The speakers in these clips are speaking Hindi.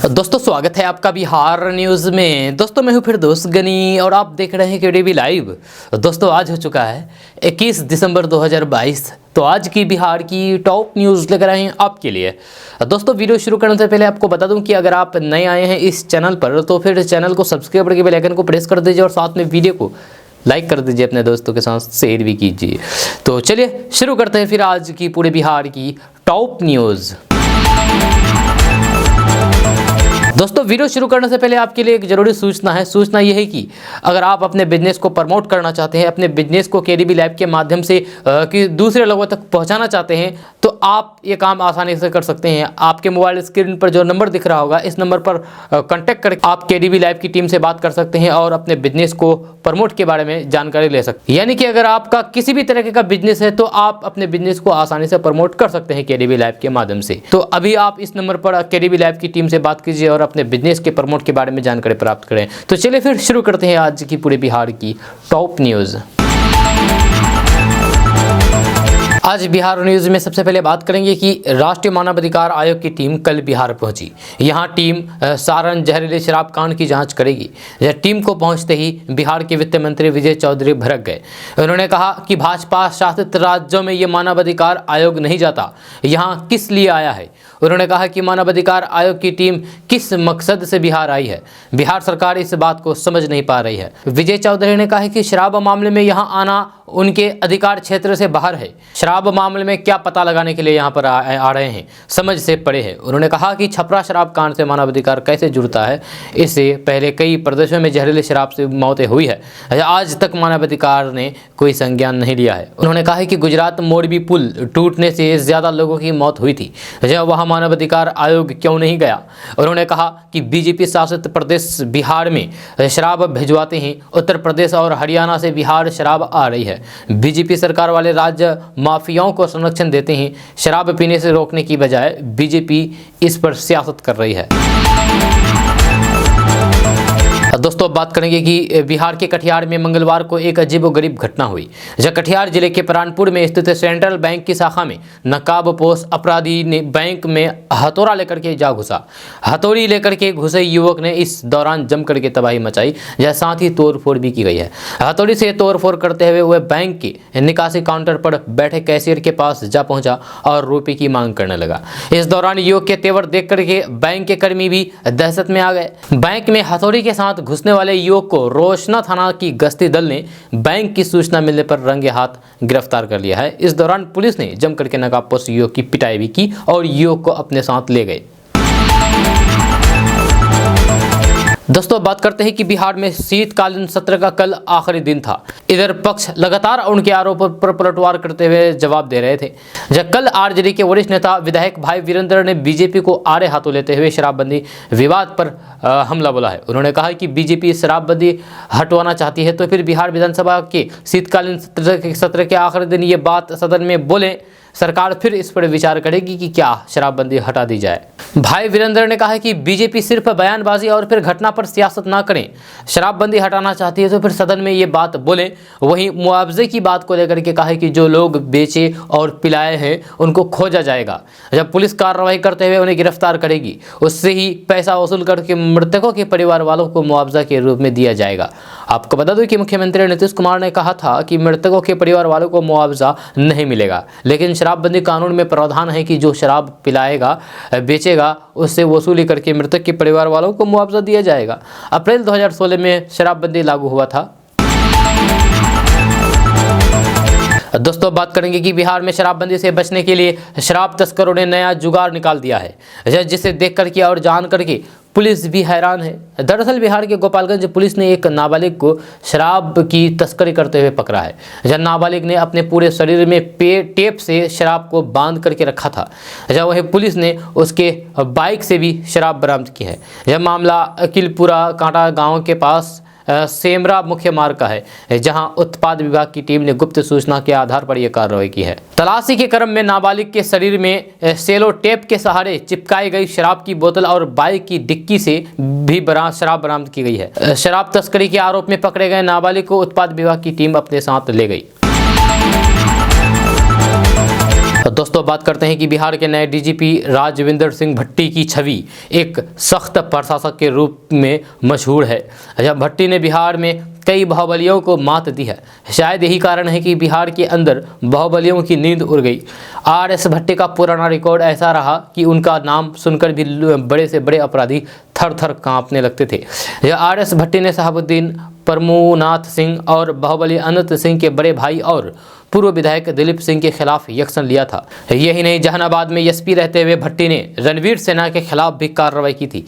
दोस्तों स्वागत है आपका बिहार न्यूज़ में। दोस्तों मैं हूं फिर दोस्त गनी और आप देख रहे हैं केडीवी लाइव। दोस्तों आज हो चुका है 21 दिसंबर 2022। तो आज की बिहार की टॉप न्यूज़ लेकर आए हैं आपके लिए। दोस्तों वीडियो शुरू करने से पहले आपको बता दूं कि अगर आप नए आए हैं इस चैनल पर तो फिर चैनल को सब्सक्राइब करके बेल आइकन को प्रेस कर दीजिए और साथ में वीडियो को लाइक कर दीजिए, अपने दोस्तों के साथ शेयर भी कीजिए। तो चलिए शुरू करते हैं फिर आज की पूरे बिहार की टॉप न्यूज़। दोस्तों वीडियो शुरू करने से पहले आपके लिए एक ज़रूरी सूचना है। सूचना यह है कि अगर आप अपने बिजनेस को प्रमोट करना चाहते हैं, अपने बिजनेस को केडीवी लाइव के माध्यम से कि दूसरे लोगों तक पहुंचाना चाहते हैं तो आप ये काम आसानी से कर सकते हैं। आपके मोबाइल स्क्रीन पर जो नंबर दिख रहा होगा इस नंबर पर कांटेक्ट करके आप केडीवी लाइव की टीम से बात कर सकते हैं और अपने बिजनेस को प्रमोट के बारे में जानकारी ले सकते हैं। यानी कि अगर आपका किसी भी तरह का बिजनेस है तो आप अपने बिजनेस को आसानी से प्रमोट कर सकते हैं केडीवी लाइव के माध्यम से। तो अभी आप इस नंबर पर केडीवी लाइव की टीम से बात कीजिए और अपने बिजनेस के प्रमोट के बारे में जानकारी प्राप्त करें। तो चलिए फिर शुरू करते हैं आज की पूरे बिहार की टॉप न्यूज़। आज बिहार न्यूज़ में सबसे पहले बात करेंगे कि राष्ट्रीय मानवाधिकार आयोग की टीम कल बिहार पहुंची। यहां टीम सारण जहरीले शराब कांड की जांच करेगी। यह टीम को पहुंचते ही बिहार के वित्त मंत्री विजय चौधरी भड़क गए। उन्होंने कहा कि भाजपा शासित राज्यों में ये मानवाधिकार आयोग नहीं जाता, यहाँ किस लिए आया है। उन्होंने कहा कि मानवाधिकार आयोग की टीम किस मकसद से बिहार आई है, बिहार सरकार इस बात को समझ नहीं पा रही है। विजय चौधरी ने कहा कि शराब मामले में यहाँ आना उनके अधिकार क्षेत्र से बाहर है। शराब मामले में क्या पता लगाने के लिए यहाँ पर आ रहे हैं, समझ से परे है। उन्होंने कहा कि छपरा शराब कांड से मानवाधिकार कैसे जुड़ता है। इससे पहले कई प्रदेशों में जहरीले शराब से मौतें हुई है, आज तक मानवाधिकार ने कोई संज्ञान नहीं लिया है। उन्होंने कहा कि गुजरात मोरबी पुल टूटने से ज़्यादा लोगों की मौत हुई थी, वहाँ मानवाधिकार आयोग क्यों नहीं गया। उन्होंने कहा कि बीजेपी शासित प्रदेश बिहार में शराब भिजवाते हैं, उत्तर प्रदेश और हरियाणा से बिहार शराब आ रही है। बीजेपी सरकार वाले राज्य माफियाओं को संरक्षण देते हैं, शराब पीने से रोकने की बजाय बीजेपी इस पर सियासत कर रही है। दोस्तों अब बात करेंगे कि बिहार के कटिहार में मंगलवार को एक अजीबोगरीब घटना हुई। जब कटिहार जिले के प्राणपुर में स्थित सेंट्रल बैंक की शाखा में नकाबपोश अपराधी ने बैंक में हथौड़ा लेकर के जा घुसा। हथौड़ी लेकर के घुसे युवक ने इस दौरान जम करके तबाही मचाई, जहाँ साथ ही तोड़फोड़ भी की गई है। हथौड़ी से तोड़फोड़ करते हुए वह बैंक के निकासी काउंटर पर बैठे कैशियर के पास जा पहुंचा और रुपये की मांग करने लगा। इस दौरान युवक के तेवर देख करके बैंक के कर्मी भी दहशत में आ गए। बैंक में हथौड़ी के साथ घुसने वाले युवक को रोशना थाना की गश्ती दल ने बैंक की सूचना मिलने पर रंगे हाथ गिरफ्तार कर लिया है। इस दौरान पुलिस ने जम करके नकाबपोश युवक की पिटाई भी की और युवक को अपने साथ ले गए। दोस्तों बात करते हैं कि बिहार में शीतकालीन सत्र का कल आखिरी दिन था। इधर पक्ष लगातार उनके आरोपों पर पलटवार करते हुए जवाब दे रहे थे। जब कल आरजेडी के वरिष्ठ नेता विधायक भाई वीरेंद्र ने बीजेपी को आड़े हाथों लेते हुए शराबबंदी विवाद पर हमला बोला है। उन्होंने कहा कि बीजेपी शराबबंदी हटवाना चाहती है तो फिर बिहार विधानसभा के शीतकालीन सत्र के आखिरी दिन ये बात सदन में बोले, सरकार फिर इस पर विचार करेगी कि क्या शराबबंदी हटा दी जाए। भाई वीरेंद्र ने कहा कि बीजेपी सिर्फ बयानबाजी और फिर घटना पर सियासत ना करें। शराबबंदी हटाना चाहती है तो फिर सदन में ये बात बोले। वहीं मुआवजे की बात को लेकर के कहा है कि जो लोग बेचे और पिलाए हैं उनको खोजा जाएगा। जब पुलिस कार्रवाई करते हुए उन्हें गिरफ्तार करेगी उससे ही पैसा वसूल करके मृतकों के परिवार वालों को मुआवजा के रूप में दिया जाएगा। आपको बता दूं कि मुख्यमंत्री नीतीश कुमार ने कहा था कि मृतकों के परिवार वालों को मुआवजा नहीं मिलेगा, लेकिन शराबबंदी कानून में प्रावधान है कि जो शराब पिलाएगा बेचेगा उससे वसूली करके मृतक के परिवार वालों को मुआवजा दिया जाएगा। अप्रैल 2016 में शराबबंदी लागू हुआ था। दोस्तों बात करेंगे कि बिहार में शराबबंदी से बचने के लिए शराब तस्करों ने नया जुगाड़ निकाल दिया है, जिसे देख करके और जान करके पुलिस भी हैरान है। दरअसल बिहार के गोपालगंज पुलिस ने एक नाबालिग को शराब की तस्करी करते हुए पकड़ा है। जब नाबालिग ने अपने पूरे शरीर में टेप से शराब को बांध करके रखा था, जब वहीं पुलिस ने उसके बाइक से भी शराब बरामद की है। यह मामला अकिलपुरा कांटा गाँव के पास सेमरा मुख्य मार्ग का है, जहां उत्पाद विभाग की टीम ने गुप्त सूचना के आधार पर यह कार्रवाई की है। तलाशी के क्रम में नाबालिग के शरीर में सेलो टेप के सहारे चिपकाई गई शराब की बोतल और बाइक की डिक्की से भी शराब बरामद की गई है। शराब तस्करी के आरोप में पकड़े गए नाबालिग को उत्पाद विभाग की टीम अपने साथ ले गई। दोस्तों बात करते हैं कि बिहार के नए डीजीपी राजविंदर सिंह भट्टी की छवि एक सख्त प्रशासक के रूप में मशहूर है। जब भट्टी ने बिहार में कई बाहुबलियों को मात दी है, शायद यही कारण है कि बिहार के अंदर बाहुबलियों की नींद उड़ गई। आर.एस. भट्टी का पुराना रिकॉर्ड ऐसा रहा कि उनका नाम सुनकर भी बड़े से बड़े अपराधी थर थर कांपने लगते थे। यह आर.एस. भट्टी ने शहाबुद्दीन प्रमुनाथ सिंह और बाहुबली अनंत सिंह के बड़े भाई और पूर्व विधायक दिलीप सिंह के खिलाफ एक्शन लिया था। यही नहीं, जहानाबाद में एसपी रहते हुए भट्टी ने रणवीर सेना के खिलाफ भी कार्रवाई की थी।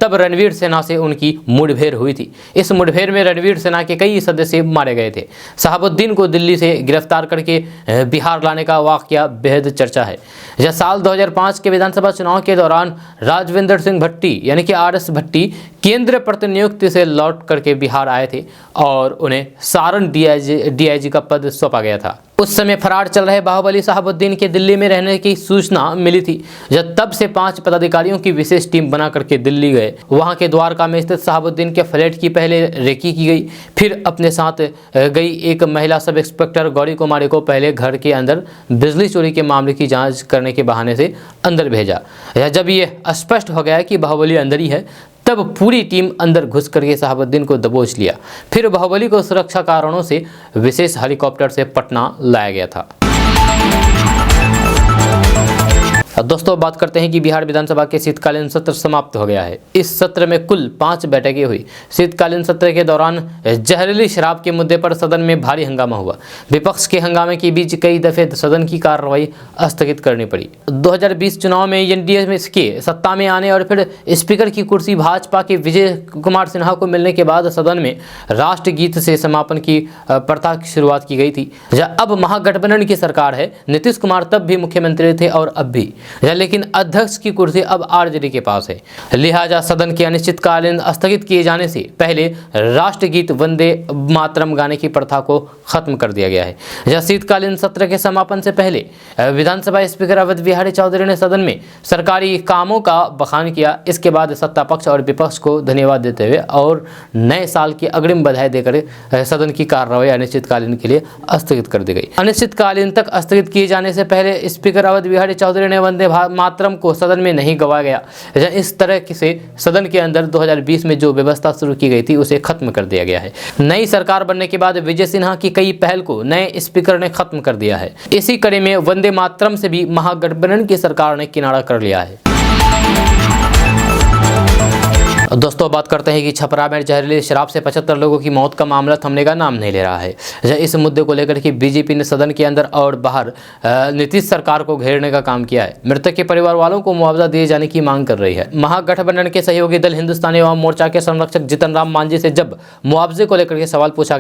तब रणवीर सेना से उनकी मुठभेड़ हुई थी। इस मुठभेड़ में रणवीर सेना के कई सदस्य मारे गए थे। शहाबुद्दीन को दिल्ली से गिरफ्तार करके बिहार लाने का वाकया बेहद चर्चा है। साल 2005 के विधानसभा चुनाव के दौरान राजविंदर सिंह भट्टी यानी कि आर.एस. भट्टी केंद्र प्रतिनियुक्ति से लौट करके बिहार आए थे और उन्हें सारण डीआईजी का पद सौंपा गया था। उस समय फरार चल रहे बाहुबली शहाबुद्दीन के दिल्ली में रहने की सूचना मिली थी। तब से 5 पदाधिकारियों की विशेष टीम बना करके दिल्ली गए। वहां के द्वारका में स्थित शहाबुद्दीन के फ्लैट की पहले रेकी की गई, फिर अपने साथ गई एक महिला सब इंस्पेक्टर गौरी कुमारी को पहले घर के अंदर बिजली चोरी के मामले की जांच करने के बहाने से अंदर भेजा। जब ये स्पष्ट हो गया कि बाहुबली अंदर ही है, तब पूरी टीम अंदर घुस करके शहाबुद्दीन को दबोच लिया। फिर बाहुबली को सुरक्षा कारणों से विशेष हेलीकॉप्टर से पटना लाया गया था। दोस्तों बात करते हैं कि बिहार विधानसभा के शीतकालीन सत्र समाप्त हो गया है। इस सत्र में कुल 5 बैठकें हुई। शीतकालीन सत्र के दौरान जहरीली शराब के मुद्दे पर सदन में भारी हंगामा हुआ। विपक्ष के हंगामे के बीच कई दफे सदन की कार्रवाई स्थगित करनी पड़ी। 2020 चुनाव में एनडीए के सत्ता में आने और फिर स्पीकर की कुर्सी भाजपा के विजय कुमार सिन्हा को मिलने के बाद सदन में राष्ट्रगीत से समापन की प्रथा की शुरुआत की गई थी। अब महागठबंधन की सरकार है। नीतीश कुमार तब भी मुख्यमंत्री थे और अब भी, लेकिन अध्यक्ष की कुर्सी अब आरजेडी के पास है। लिहाजा सदन के अनिश्चितकालीन स्थगित किए जाने से पहले राष्ट्रगीत वंदे मातरम गाने की प्रथा को खत्म कर दिया गया है। शीतकालीन सत्र के समापन से पहले विधानसभा स्पीकर अवध बिहारी चौधरी ने सदन में सरकारी कामों का बखान किया। इसके बाद सत्ता पक्ष और विपक्ष को धन्यवाद देते हुए और नए साल की अग्रिम बधाई देकर सदन की कार्रवाई अनिश्चितकालीन के लिए स्थगित कर दी गई। अनिश्चितकालीन तक स्थगित किए जाने से पहले स्पीकर अवध बिहारी चौधरी ने वंदे मातरम को सदन में नहीं गवाया गया। इस तरह से सदन के अंदर 2020 में जो व्यवस्था शुरू की गई थी उसे खत्म कर दिया गया है। नई सरकार बनने के बाद विजय सिन्हा की कई पहल को नए स्पीकर ने खत्म कर दिया है। इसी कड़ी में वंदे मातरम से भी महागठबंधन की सरकार ने किनारा कर लिया है। दोस्तों बात करते हैं कि छपरा में जहरीली शराब से 75 लोगों की मौत का मामला थमने का नाम नहीं ले रहा है। इस मुद्दे को लेकर के बीजेपी ने सदन के अंदर और बाहर नीतीश सरकार को घेरने का काम किया है। मृतक के परिवार वालों को मुआवजा दिए जाने की मांग कर रही है। महागठबंधन के सहयोगी दल हिंदुस्तानी अवाम मोर्चा के संरक्षक जीतन राम मांझी से जब मुआवजे को लेकर के सवाल पूछा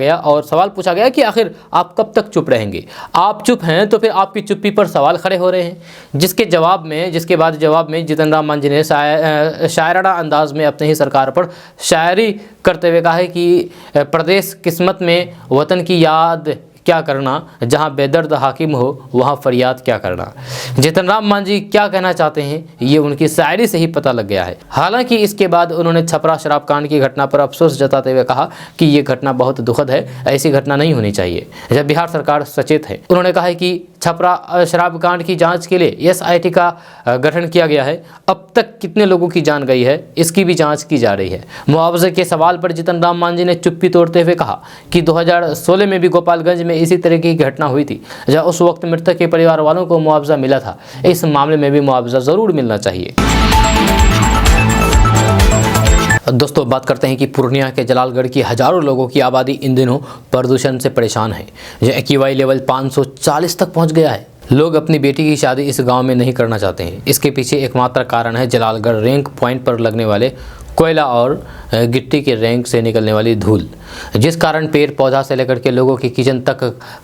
गया कि आखिर आप कब तक चुप रहेंगे, आप चुप हैं तो फिर आपकी चुप्पी पर सवाल खड़े हो रहे हैं। जिसके बाद जवाब में जीतन राम मांझी ने शायराना अंदाज में अपने ही सरकार पर शायरी करते हुए कहा है कि प्रदेश किस्मत में वतन की याद क्या करना, जहां बेदर्द हाकिम हो वहां फरियाद क्या करना। जीतन राम मांझी क्या कहना चाहते हैं ये उनकी शायरी से ही पता लग गया है। हालांकि इसके बाद उन्होंने छपरा शराब कांड की घटना पर अफसोस जताते हुए कहा कि ये घटना बहुत दुखद है, ऐसी घटना नहीं होनी चाहिए। जब बिहार सरकार सचेत है। उन्होंने कहा है कि छपरा शराब कांड की जांच के लिए एसआईटी का गठन किया गया है। अब तक कितने लोगों की जान गई है इसकी भी जांच की जा रही है। मुआवजे के सवाल पर जीतन राम मांझी ने चुप्पी तोड़ते हुए कहा कि 2016 में भी गोपालगंज में इसी तरह की घटना हुई थी, जहां उस वक्त मृतक के परिवार वालों को मुआवजा मिला था। इस मामले में भी मुआवजा जरूर मिलना चाहिए। दोस्तों बात करते हैं कि पूर्णिया के जलालगढ़ की हजारों लोगों की आबादी इन दिनों प्रदूषण से परेशान है। यह AQI लेवल 540 तक पहुंच गया है। लोग अपनी बेटी की शादी इस गांव में नहीं करना चाहते हैं। इसके पीछे एकमात्र कारण है जलालगढ़ रैंक पॉइंट पर लगने वाले कोयला और गिट्टी के रैंक से निकलने वाली धूल, जिस कारण पेड़ पौधा से लेकर के लोगों की किचन तक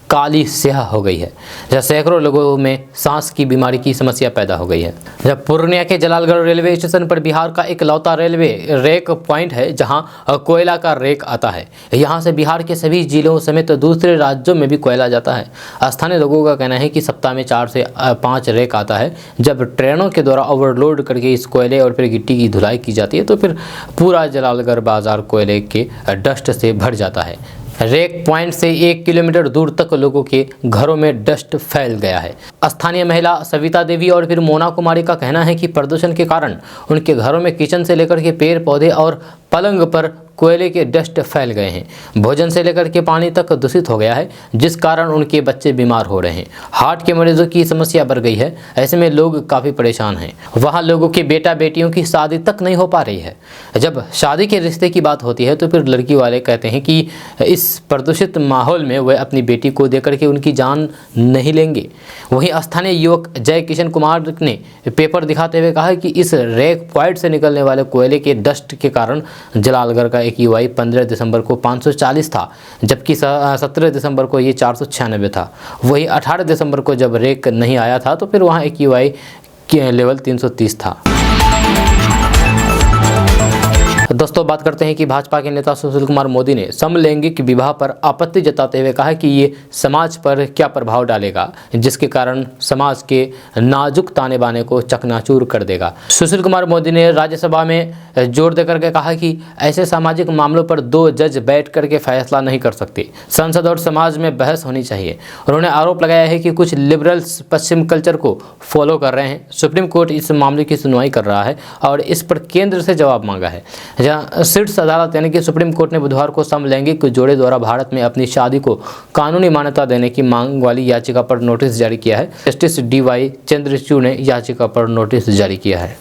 काली स्याह हो गई है। जब सैकड़ों लोगों में सांस की बीमारी की समस्या पैदा हो गई है। जब पूर्णिया के जलालगढ़ रेलवे स्टेशन पर बिहार का इकलौता रेलवे रैक पॉइंट है जहां कोयला का रैक आता है। यहां से बिहार के सभी जिलों समेत दूसरे राज्यों में भी कोयला जाता है। स्थानीय लोगों का कहना है कि सप्ताह में 4 से 5 रैक आता है। जब ट्रेनों के द्वारा ओवरलोड करके इस कोयले और फिर गिट्टी की धुलाई की जाती है तो फिर पूरा जलालगढ़ बाजार कोयले के डस्ट से भर जाता है। रेक पॉइंट से 1 किलोमीटर दूर तक लोगों के घरों में डस्ट फैल गया है। स्थानीय महिला सविता देवी और फिर मोना कुमारी का कहना है कि प्रदूषण के कारण उनके घरों में किचन से लेकर के पेड़ पौधे और पलंग पर कोयले के डस्ट फैल गए हैं। भोजन से लेकर के पानी तक दूषित हो गया है, जिस कारण उनके बच्चे बीमार हो रहे हैं। हार्ट के मरीजों की समस्या बढ़ गई है। ऐसे में लोग काफ़ी परेशान हैं। वहाँ लोगों के बेटा बेटियों की शादी तक नहीं हो पा रही है। जब शादी के रिश्ते की बात होती है तो फिर लड़की वाले कहते हैं कि इस प्रदूषित माहौल में वह अपनी बेटी को देकर के उनकी जान नहीं लेंगे। वहीं स्थानीय युवक जय किशन कुमार ने पेपर दिखाते हुए कहा कि इस रेक पॉइंट से निकलने वाले कोयले के डस्ट के कारण जलालगढ़ का EQI 15 दिसंबर को 540 था, जबकि 17 दिसंबर को ये 496 था। वही 18 दिसंबर को जब रेक नहीं आया था तो फिर वहाँ EQI के लेवल 330 था। दोस्तों, बात करते हैं कि भाजपा के नेता सुशील कुमार मोदी ने समलैंगिक विवाह पर आपत्ति जताते हुए कहा कि ये समाज पर क्या प्रभाव डालेगा, जिसके कारण समाज के नाजुक ताने बाने को चकनाचूर कर देगा। सुशील कुमार मोदी ने राज्यसभा में जोर देकर के कहा कि ऐसे सामाजिक मामलों पर 2 जज बैठ करके फैसला नहीं कर सकते। संसद और समाज में बहस होनी चाहिए। उन्होंने आरोप लगाया है कि कुछ लिबरल्स पश्चिम कल्चर को फॉलो कर रहे हैं। सुप्रीम कोर्ट इस मामले की सुनवाई कर रहा है और इस पर केंद्र से जवाब मांगा है। जहां शीर्ष अदालत यानी कि सुप्रीम कोर्ट ने बुधवार को समलैंगिक जोड़े द्वारा भारत में अपनी शादी को कानूनी मान्यता देने की मांग वाली याचिका पर नोटिस जारी किया है। जस्टिस DY चंद्रचूड़ ने याचिका पर नोटिस जारी किया है।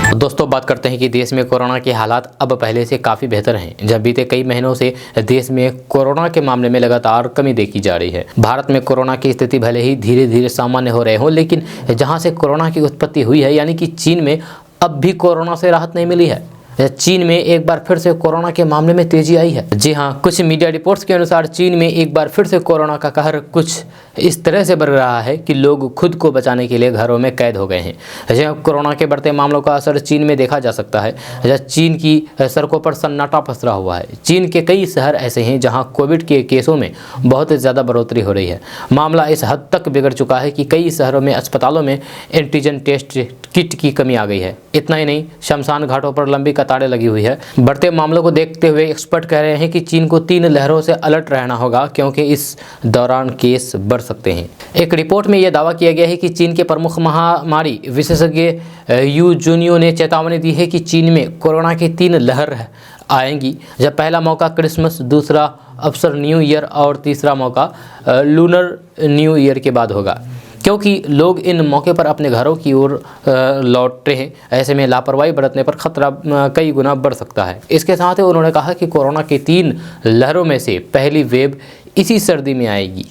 दोस्तों, बात करते हैं कि देश में कोरोना के हालात अब पहले से काफ़ी बेहतर हैं। जब बीते कई महीनों से देश में कोरोना के मामले में लगातार कमी देखी जा रही है। भारत में कोरोना की स्थिति भले ही धीरे धीरे सामान्य हो रहे हो, लेकिन जहां से कोरोना की उत्पत्ति हुई है यानी कि चीन में, अब भी कोरोना से राहत नहीं मिली है। चीन में एक बार फिर से कोरोना के मामले में तेजी आई है। जी हां, कुछ मीडिया रिपोर्ट्स के अनुसार चीन में एक बार फिर से कोरोना का कहर कुछ इस तरह से बढ़ रहा है कि लोग खुद को बचाने के लिए घरों में कैद हो गए हैं। जहां कोरोना के बढ़ते मामलों का असर चीन में देखा जा सकता है। जहां चीन की सड़कों पर सन्नाटा पसरा हुआ है। चीन के कई शहर ऐसे हैं जहां कोविड के केसों में बहुत ज़्यादा बढ़ोतरी हो रही है। मामला इस हद तक बिगड़ चुका है कि कई शहरों में अस्पतालों में एंटीजन टेस्ट किट की कमी आ गई है। इतना ही नहीं, शमशान घाटों पर लंबी कतारें लगी हुई है। बढ़ते मामलों को देखते हुए एक्सपर्ट कह रहे हैं कि चीन को 3 लहरों से अलर्ट रहना होगा, क्योंकि इस दौरान केस बढ़ सकते हैं। एक रिपोर्ट में यह दावा किया गया है कि चीन के प्रमुख महामारी विशेषज्ञ यू जुनियो ने चेतावनी दी है कि चीन में कोरोना की 3 लहर आएंगी। जब पहला मौका क्रिसमस, दूसरा अवसर न्यू ईयर और तीसरा मौका लूनर न्यू ईयर के बाद होगा, क्योंकि लोग इन मौके पर अपने घरों की ओर लौट रहे हैं। ऐसे में लापरवाही बरतने पर खतरा कई गुना बढ़ सकता है। इसके साथ ही उन्होंने कहा कि कोरोना की 3 लहरों में से पहली वेव इसी सर्दी में आएगी।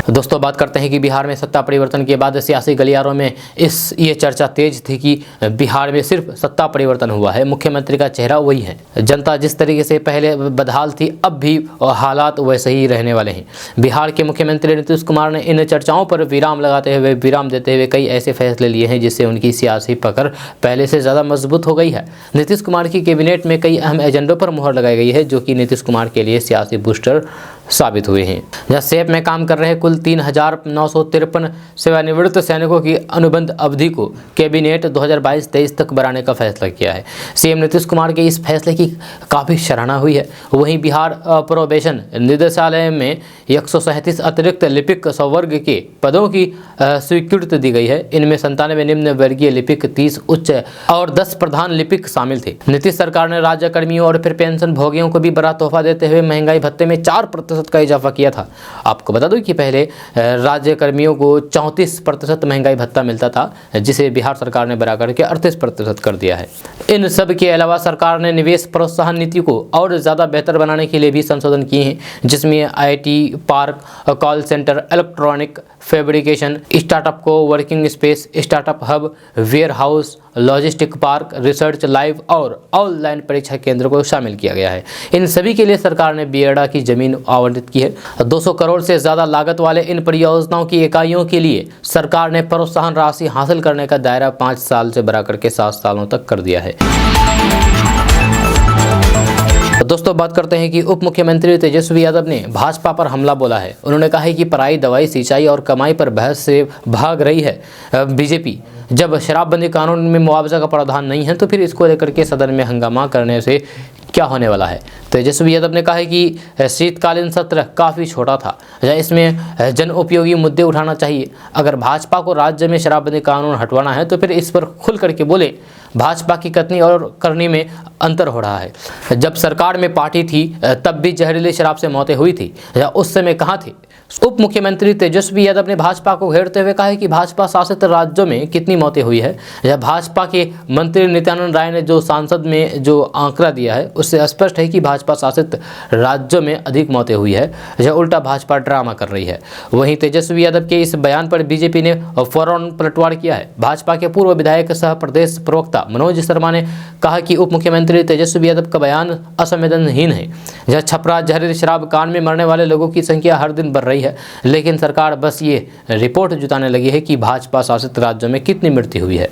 दोस्तों, बात करते हैं कि बिहार में सत्ता परिवर्तन के बाद सियासी गलियारों में ये चर्चा तेज थी कि बिहार में सिर्फ सत्ता परिवर्तन हुआ है, मुख्यमंत्री का चेहरा वही है। जनता जिस तरीके से पहले बदहाल थी, अब भी हालात वैसे ही रहने वाले हैं। बिहार के मुख्यमंत्री नीतीश कुमार ने इन चर्चाओं पर विराम देते हुए कई ऐसे फैसले लिए हैं जिससे उनकी सियासी पकड़ पहले से ज़्यादा मजबूत हो गई है। नीतीश कुमार की कैबिनेट में कई अहम एजेंडों पर मुहर लगाई गई है, जो कि नीतीश कुमार के लिए सियासी बूस्टर साबित हुए हैं। जहाँ सेप में काम कर रहे कुल 3,953 सेवानिवृत्त सैनिकों की अनुबंध अवधि को कैबिनेट 2022-23 तक बढ़ाने का फैसला किया है। सीएम नीतीश कुमार के इस फैसले की काफ़ी सराहना हुई है। वहीं बिहार प्रोबेशन निदेशालय में 137 अतिरिक्त लिपिक संवर्ग के पदों की स्वीकृति दी गई है। इनमें 97 निम्न वर्गीय लिपिक, 30 उच्च और 10 प्रधान लिपिक शामिल थे। नीतीश सरकार ने राज्य कर्मियों और फिर पेंशन भोगियों को भी बड़ा तोहफा देते हुए महंगाई भत्ते में 4% का इजाफा किया था। आपको बता दूं कि पहले राज्य कर्मियों को 34% महंगाई भत्ता मिलता था, जिसे बिहार सरकार ने बढ़ा करके 38% कर दिया है। इन सब के अलावा सरकार ने निवेश प्रोत्साहन नीति को और ज़्यादा बेहतर बनाने के लिए भी संशोधन किए हैं, जिसमें IT park, call centre, electronic fabrication, startup coworking space, startup hub, warehouse, logistic park, research live और ऑनलाइन परीक्षा केंद्र को शामिल किया गया है। इन सभी के लिए सरकार ने बियडा की जमीन आवंटित की है। 200 करोड़ से ज़्यादा लागत वाले इन परियोजनाओं की इकाइयों के लिए सरकार ने प्रोत्साहन राशि हासिल करने का दायरा 5 साल से बढ़ा करके 7 सालों तक कर दिया है। दोस्तों बात करते हैं कि उप मुख्यमंत्री तेजस्वी यादव ने भाजपा पर हमला बोला है। उन्होंने कहा है कि पराई दवाई, सिंचाई और कमाई पर बहस से भाग रही है बीजेपी। जब शराबबंदी कानून में मुआवजा का प्रावधान नहीं है तो फिर इसको लेकर के सदन में हंगामा करने से क्या होने वाला है। तेजस्वी यादव ने कहा है कि शीतकालीन सत्र काफ़ी छोटा था, इसमें जन उपयोगी मुद्दे उठाना चाहिए। अगर भाजपा को राज्य में शराबबंदी कानून हटवाना है तो फिर इस पर खुल करके बोले। भाजपा की कथनी और करनी में अंतर हो रहा है। जब सरकार में पार्टी थी तब भी जहरीली शराब से मौतें हुई थी, उस समय कहाँ थे। उप मुख्यमंत्री तेजस्वी यादव ने भाजपा को घेरते हुए कहा है कि भाजपा शासित राज्यों में कितनी मौतें हुई है। या भाजपा के मंत्री नित्यानंद राय ने जो सांसद में जो आंकड़ा दिया है उससे स्पष्ट है कि भाजपा शासित राज्यों में अधिक मौतें हुई है। यह उल्टा भाजपा ड्रामा कर रही है। वहीं तेजस्वी यादव के इस बयान पर बीजेपी ने फौरन पलटवार किया है। भाजपा के पूर्व विधायक सह प्रदेश प्रवक्ता मनोज शर्मा ने कहा कि उप मुख्यमंत्री तेजस्वी यादव का बयान असंवेदनहीन है। यह छपरा जहरीली शराब कांड में मरने वाले लोगों की संख्या हर दिन बढ़ रही है, लेकिन सरकार बस ये रिपोर्ट जुटाने लगी है कि भाजपा शासित राज्यों में कितनी मृत्यु हुई है।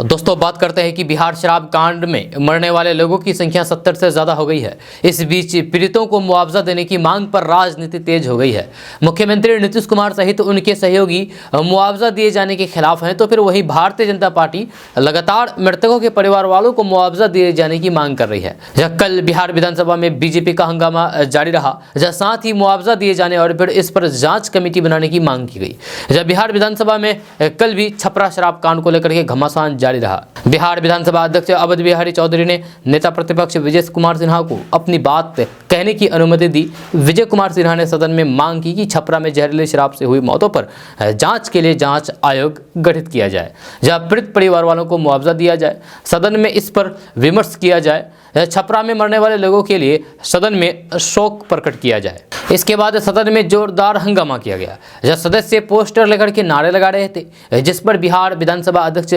दोस्तों बात करते हैं कि बिहार शराब कांड में मरने वाले लोगों की संख्या 70 से ज़्यादा हो गई है। इस बीच पीड़ितों को मुआवजा देने की मांग पर राजनीति तेज हो गई है। मुख्यमंत्री नीतीश कुमार सहित उनके सहयोगी मुआवजा दिए जाने के खिलाफ हैं, तो फिर वही भारतीय जनता पार्टी लगातार मृतकों के परिवार वालों को मुआवजा दिए जाने की मांग कर रही है। कल बिहार विधानसभा में बीजेपी का हंगामा जारी रहा, साथ ही मुआवजा दिए जाने और फिर इस पर जाँच कमेटी बनाने की मांग की गई। बिहार विधानसभा में कल भी छपरा शराब कांड को लेकर के घमासान जारी रहा। बिहार विधानसभा अध्यक्ष अवध बिहारी चौधरी ने नेता प्रतिपक्ष विजय कुमार सिन्हा को अपनी बात कहने की अनुमति दी। विजय कुमार सिन्हा ने सदन में मांग की कि छपरा में जहरीली शराब से हुई मौतों पर जांच के लिए जांच आयोग गठित किया जाए, जहां पीड़ित परिवार वालों को मुआवजा दिया जाए। सदन में इस पर विमर्श किया जाए। छपरा में मरने वाले लोगों के लिए सदन में शोक प्रकट किया जाए। इसके बाद सदन में जोरदार हंगामा किया गया, जब सदस्य पोस्टर लेकर के नारे लगा रहे थे, जिस पर बिहार विधानसभा अध्यक्ष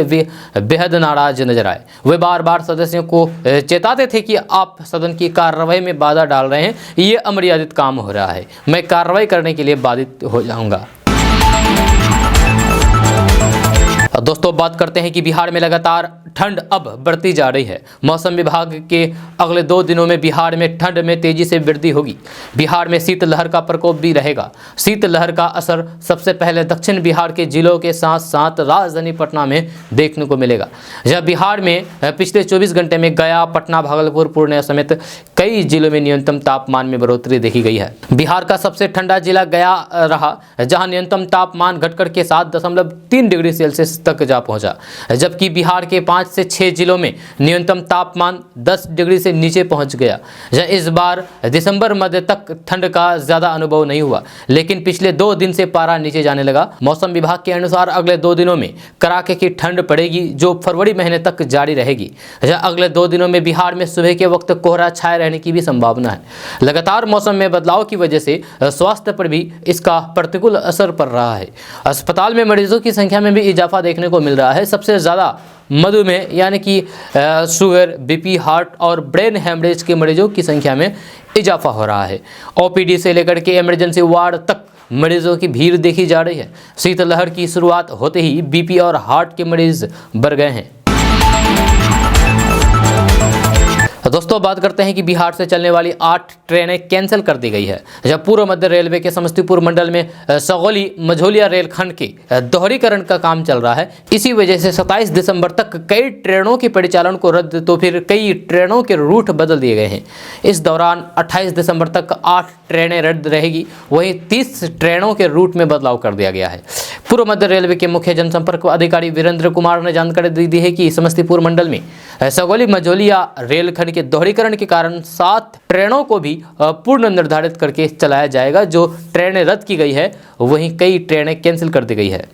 बेहद नाराज नजर आए। वे बार बार सदस्यों को चेताते थे कि आप सदन की कार्रवाई में बाधा डाल रहे हैं, ये अमर्यादित काम हो रहा है, मैं कार्रवाई करने के लिए बाधित हो जाऊंगा। दोस्तों बात करते हैं कि बिहार में लगातार ठंड अब बढ़ती जा रही है। मौसम विभाग के अगले 2 दिनों में बिहार में ठंड में तेजी से वृद्धि होगी। बिहार में शीतलहर का प्रकोप भी रहेगा। शीतलहर का असर सबसे पहले दक्षिण बिहार के जिलों के साथ साथ राजधानी पटना में देखने को मिलेगा। जब बिहार में पिछले 24 घंटे में गया, पटना, भागलपुर, पूर्णिया समेत कई जिलों में न्यूनतम तापमान में बढ़ोतरी देखी गई है। बिहार का सबसे ठंडा जिला गया रहा, जहां न्यूनतम तापमान घटकर के 7.3 डिग्री सेल्सियस तक जा पहुंचा, जबकि बिहार के 5 से 6 जिलों में न्यूनतम तापमान 10 डिग्री से नीचे पहुंच गया। इस बार दिसंबर मध्य तक ठंड का ज्यादा अनुभव नहीं हुआ, लेकिन पिछले 2 दिन से पारा नीचे जाने लगा। मौसम विभाग के अनुसार अगले 2 दिनों में कड़ाके की ठंड पड़ेगी, जो फरवरी महीने तक जारी रहेगी। अगले 2 दिनों में बिहार में सुबह के वक्त कोहरा छाए रहने की भी संभावना है। लगातार मौसम में बदलाव की वजह से स्वास्थ्य पर भी इसका प्रतिकूल असर पड़ रहा है। अस्पताल में मरीजों की संख्या में भी इजाफा देखने को मिल रहा है। सबसे ज़्यादा मधुमेह यानी कि शुगर, बीपी, हार्ट और ब्रेन हेमरेज के मरीजों की संख्या में इजाफा हो रहा है। ओपीडी से लेकर के इमरजेंसी वार्ड तक मरीजों की भीड़ देखी जा रही है। शीतलहर की शुरुआत होते ही बीपी और हार्ट के मरीज बढ़ गए हैं। दोस्तों बात करते हैं कि बिहार से चलने वाली 8 ट्रेनें कैंसिल कर दी गई है। जब पूर्व मध्य रेलवे के समस्तीपुर मंडल में सगौली मझौलिया रेलखंड के दोहरीकरण का काम चल रहा है। इसी वजह से 27 दिसंबर तक कई ट्रेनों के परिचालन को रद्द तो फिर कई ट्रेनों के रूट बदल दिए गए हैं। इस दौरान 28 दिसंबर तक 8 ट्रेनें रद्द रहेगी, वहीं 30 ट्रेनों के रूट में बदलाव कर दिया गया है। पूर्व मध्य रेलवे के मुख्य जनसंपर्क अधिकारी वीरेंद्र कुमार ने जानकारी दी है कि समस्तीपुर मंडल में सगौली मझौलिया रेलखंड के दोहरीकरण के कारण 7 ट्रेनों को भी पूर्ण निर्धारित करके चलाया जाएगा। जो ट्रेनें रद्द की गई है, वहीं कई ट्रेनें कैंसिल कर दी गई है।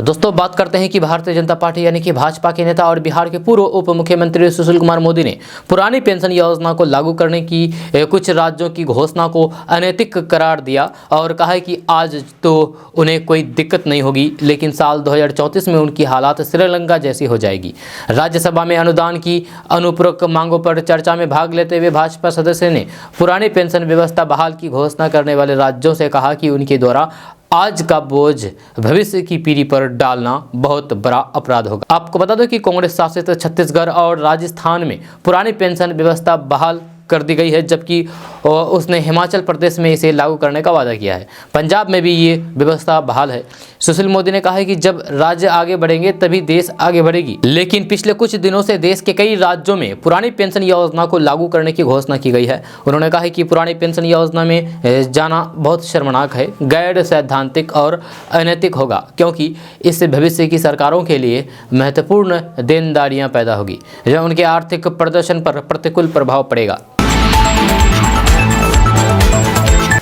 दोस्तों बात करते हैं कि भारतीय जनता पार्टी यानी कि भाजपा के नेता और बिहार के पूर्व उप मुख्यमंत्री सुशील कुमार मोदी ने पुरानी पेंशन योजना को लागू करने की कुछ राज्यों की घोषणा को अनैतिक करार दिया और कहा है कि आज तो उन्हें कोई दिक्कत नहीं होगी, लेकिन साल 2034 में उनकी हालात श्रीलंका जैसी हो जाएगी। राज्यसभा में अनुदान की अनुपूरक मांगों पर चर्चा में भाग लेते हुए भाजपा सदस्य ने पुरानी पेंशन व्यवस्था बहाल की घोषणा करने वाले राज्यों से कहा कि उनके द्वारा आज का बोझ भविष्य की पीढ़ी पर डालना बहुत बड़ा अपराध होगा। आपको बता दो कि कांग्रेस शासित छत्तीसगढ़ और राजस्थान में पुरानी पेंशन व्यवस्था बहाल कर दी गई है, जबकि उसने हिमाचल प्रदेश में इसे लागू करने का वादा किया है। पंजाब में भी ये व्यवस्था बहाल है। सुशील मोदी ने कहा है कि जब राज्य आगे बढ़ेंगे तभी देश आगे बढ़ेगी, लेकिन पिछले कुछ दिनों से देश के कई राज्यों में पुरानी पेंशन योजना को लागू करने की घोषणा की गई है। उन्होंने कहा है कि पुरानी पेंशन योजना में जाना बहुत शर्मनाक है, गैर सैद्धांतिक और अनैतिक होगा, क्योंकि इससे भविष्य की सरकारों के लिए महत्वपूर्ण देनदारियां पैदा होगी, जो उनके आर्थिक प्रदर्शन पर प्रतिकूल प्रभाव पड़ेगा।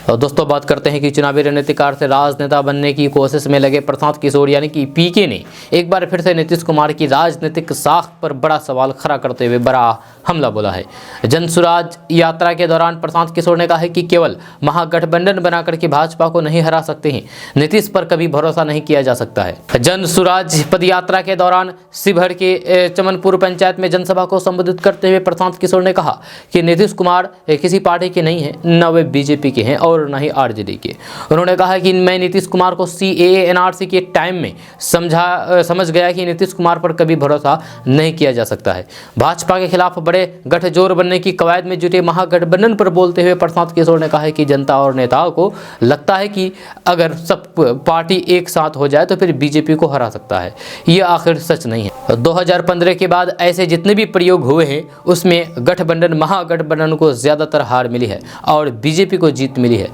और दोस्तों बात करते हैं कि चुनावी रणनीतिकार से राजनेता बनने की कोशिश में लगे प्रशांत किशोर यानी कि पीके ने एक बार फिर से नीतीश कुमार की राजनीतिक साख पर बड़ा सवाल खड़ा करते हुए बड़ा हमला बोला है। जनसुराज यात्रा के दौरान प्रशांत किशोर ने कहा है कि केवल महागठबंधन बनाकर के भाजपा को नहीं हरा सकते हैं, नीतीश पर कभी भरोसा नहीं किया जा सकता है। जनसुराज पदयात्रा के दौरान शिवहर के चमनपुर पंचायत में जनसभा को संबोधित करते हुए प्रशांत किशोर ने कहा कि नीतीश कुमार किसी पार्टी के नहीं है, न वे बीजेपी के हैं और न ही आरजेडी के। उन्होंने कहा कि मैं नीतीश कुमार को सीएए एनआरसी के टाइम में समझ गया कि नीतीश कुमार पर कभी भरोसा नहीं किया जा सकता है। भाजपा के खिलाफ बड़े गठजोड़ बनने की कवायद में जुटे महागठबंधन पर बोलते हुए प्रशांत किशोर ने कहा है कि जनता और नेताओं को लगता है कि अगर सब पार्टी एक साथ हो जाए तो फिर बीजेपी को हरा सकता है। ये आखिर सच नहीं है। 2015 के बाद ऐसे जितने भी प्रयोग हुए हैं उसमें गठबंधन महागठबंधन को ज्यादातर हार मिली है और बीजेपी को जीत मिली है।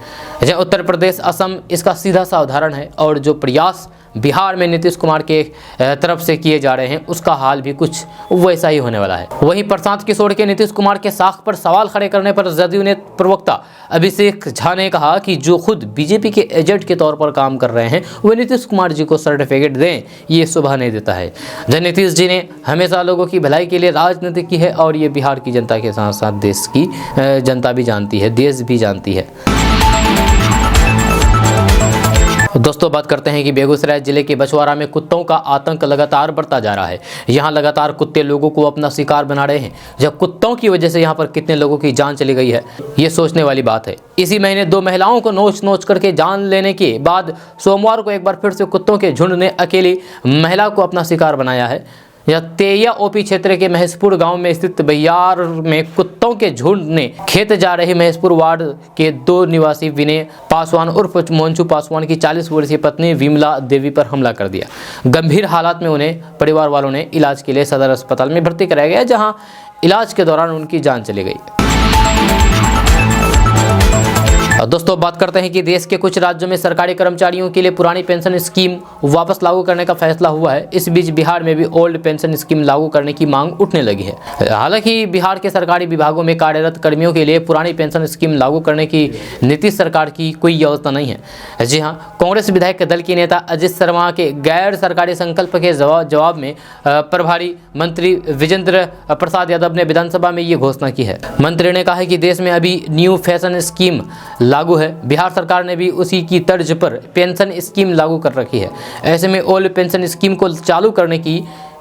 उत्तर प्रदेश, असम इसका सीधा सा उदाहरण है और जो प्रयास बिहार में नीतीश कुमार के तरफ से किए जा रहे हैं उसका हाल भी कुछ वैसा ही होने वाला है। वहीं प्रशांत किशोर के नीतीश कुमार के साख पर सवाल खड़े करने पर जदयू ने प्रवक्ता अभिषेक झा ने कहा कि जो खुद बीजेपी के एजेंट के तौर पर काम कर रहे हैं वे नीतीश कुमार जी को सर्टिफिकेट दें, ये शोभा नहीं देता है। नीतीश जी ने हमेशा लोगों की भलाई के लिए राजनीति की है और ये बिहार की जनता के साथ साथ देश की जनता भी जानती है, देश भी जानती है। दोस्तों बात करते हैं कि बेगूसराय जिले के बछवाड़ा में कुत्तों का आतंक लगातार बढ़ता जा रहा है। यहाँ लगातार कुत्ते लोगों को अपना शिकार बना रहे हैं। जब कुत्तों की वजह से यहाँ पर कितने लोगों की जान चली गई है, ये सोचने वाली बात है। इसी महीने 2 महिलाओं को नोच करके जान लेने के बाद सोमवार को एक बार फिर से कुत्तों के झुंड ने अकेली महिला को अपना शिकार बनाया है। यह तेया ओपी क्षेत्र के महेशपुर गांव में स्थित बहियार में कुत्तों के झुंड ने खेत जा रही महेशपुर वार्ड के 2 निवासी विनय पासवान उर्फ मोंचू पासवान की 40 वर्षीय पत्नी विमला देवी पर हमला कर दिया। गंभीर हालात में उन्हें परिवार वालों ने इलाज के लिए सदर अस्पताल में भर्ती कराया गया, जहां इलाज के दौरान उनकी जान चली गई। दोस्तों बात करते हैं कि देश के कुछ राज्यों में सरकारी कर्मचारियों के लिए पुरानी पेंशन स्कीम वापस लागू करने का फैसला हुआ है। इस बीच बिहार में भी ओल्ड पेंशन स्कीम लागू करने की मांग उठने लगी है। हालांकि बिहार के सरकारी विभागों में कार्यरत कर्मियों के लिए पुरानी पेंशन स्कीम लागू करने की नीतीश सरकार की कोई योजना नहीं है। जी हाँ, कांग्रेस विधायक दल के नेता अजित शर्मा के गैर सरकारी संकल्प के जवाब में प्रभारी मंत्री विजेंद्र प्रसाद यादव ने विधानसभा में ये घोषणा की है। मंत्री ने कहा है कि देश में अभी न्यू फैशन स्कीम लागू है। बिहार सरकार ने भी उसी की तर्ज पर पेंशन स्कीम लागू कर रखी है। ऐसे में ओल्ड पेंशन स्कीम को चालू करने की